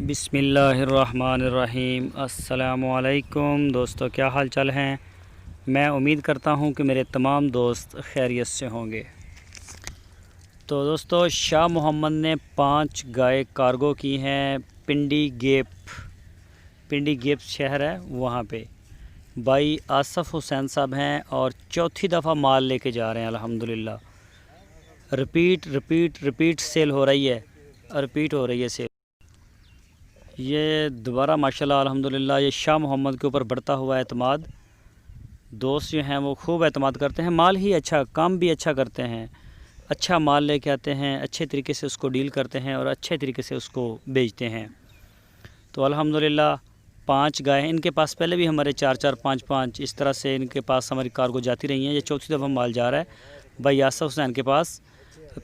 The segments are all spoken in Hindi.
बिस्मिल्लाहिर्रहमानिर्रहीम। अस्सलामुअलैकुम दोस्तों, क्या हाल चाल हैं। मैं उम्मीद करता हूं कि मेरे तमाम दोस्त खैरियत से होंगे। तो दोस्तों, शाह मोहम्मद ने 5 गाय कार्गो की हैं पिंडी गेप शहर है वहाँ पे। भाई आसफ़ हुसैन साहब हैं और चौथी दफ़ा माल लेके जा रहे हैं अल्हम्दुलिल्लाह। रिपीट सेल हो रही है, रिपीट हो रही है सेल। ये दोबारा माशाल्लाह अल्हम्दुलिल्लाह ये शाह मोहम्मद के ऊपर बढ़ता हुआ एतमाद। दोस्त जो हैं वो खूब एतमाद करते हैं, माल ही अच्छा, काम भी अच्छा करते हैं, अच्छा माल लेके आते हैं, अच्छे तरीके से उसको डील करते हैं और अच्छे तरीके से उसको बेचते हैं। तो अल्हम्दुलिल्लाह 5 गाय हैं इनके पास। पहले भी हमारे 4-4, 5-5 इस तरह से इनके पास हमारी कार्गो जाती रही हैं। ये चौथी दफ़ा माल जा रहा है भाई आसफ़ हुसैन के पास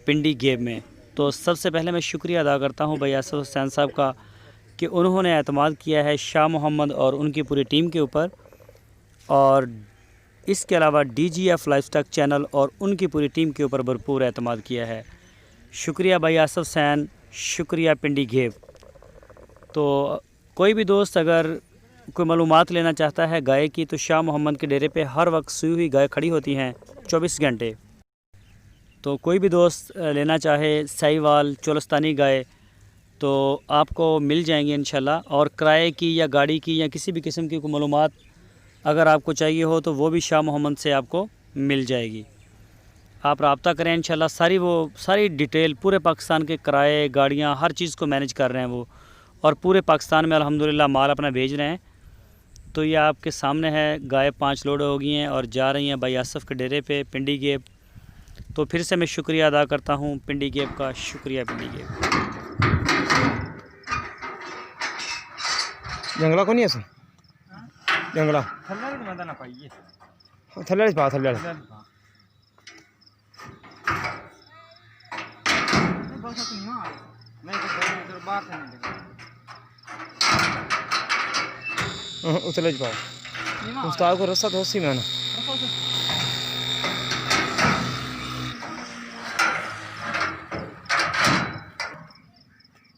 पिंडी गेब में। तो सबसे पहले मैं शुक्रिया अदा करता हूँ भाई आसफ़ हुसैन साहब का कि उन्होंने एतमाद किया है शाह मोहम्मद और उनकी पूरी टीम के ऊपर। और इसके अलावा DGF लाइफस्टाइल चैनल और उनकी पूरी टीम के ऊपर भरपूर एतमाद किया है। शुक्रिया भाई आसफ़ हुसैन, शुक्रिया पिंडी गेब। तो कोई भी दोस्त अगर कोई मालूमात लेना चाहता है गाय की, तो शाह मोहम्मद के डेरे पे हर वक्त सूई हुई गाय खड़ी होती हैं 24 घंटे। तो कोई भी दोस्त लेना चाहे साहिवाल चोलस्तानी गाय तो आपको मिल जाएंगे इंशाल्लाह। और किराए की या गाड़ी की या किसी भी किस्म की कोई मालूमात अगर आपको चाहिए हो तो वो भी शाह मोहम्मद से आपको मिल जाएगी। आप रब्ता करें इंशाल्लाह। सारी डिटेल पूरे पाकिस्तान के किराए, गाड़ियाँ, हर चीज़ को मैनेज कर रहे हैं वो, और पूरे पाकिस्तान में अल्हम्दुलिल्लाह माल अपना भेज रहे हैं। तो ये आपके सामने है, गाय 5 लोड हो गई हैं और जा रही हैं भाई आसफ़ के डेरे पे पिंडी गेब। तो फिर से मैं शुक्रिया अदा करता हूँ पिंडी गेब का। शुक्रिया पिंडी गेब। जंगला को नहीं ऐसे जंगला थल्ले पा थल्ले उतले पाओ उस्ताद को रस्सा दोस्ती में ना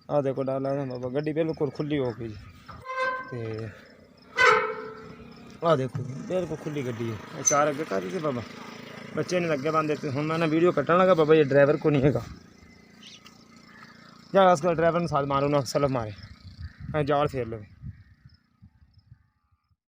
आ देखो डाला ना बाबा, गड्डी बिल्कुल खुली हो गई। आ देखो बिल्कुल खुली गड्डी है। 4 अगे कर थे बाबा, बच्चे ने लगे बंद देते। हूँ मैं वीडियो कटन लगा बाबा, ये ड्राइवर को नहीं है या ड्राइवर ने साथ मारो ना सलफ मारे जाल फेर लो।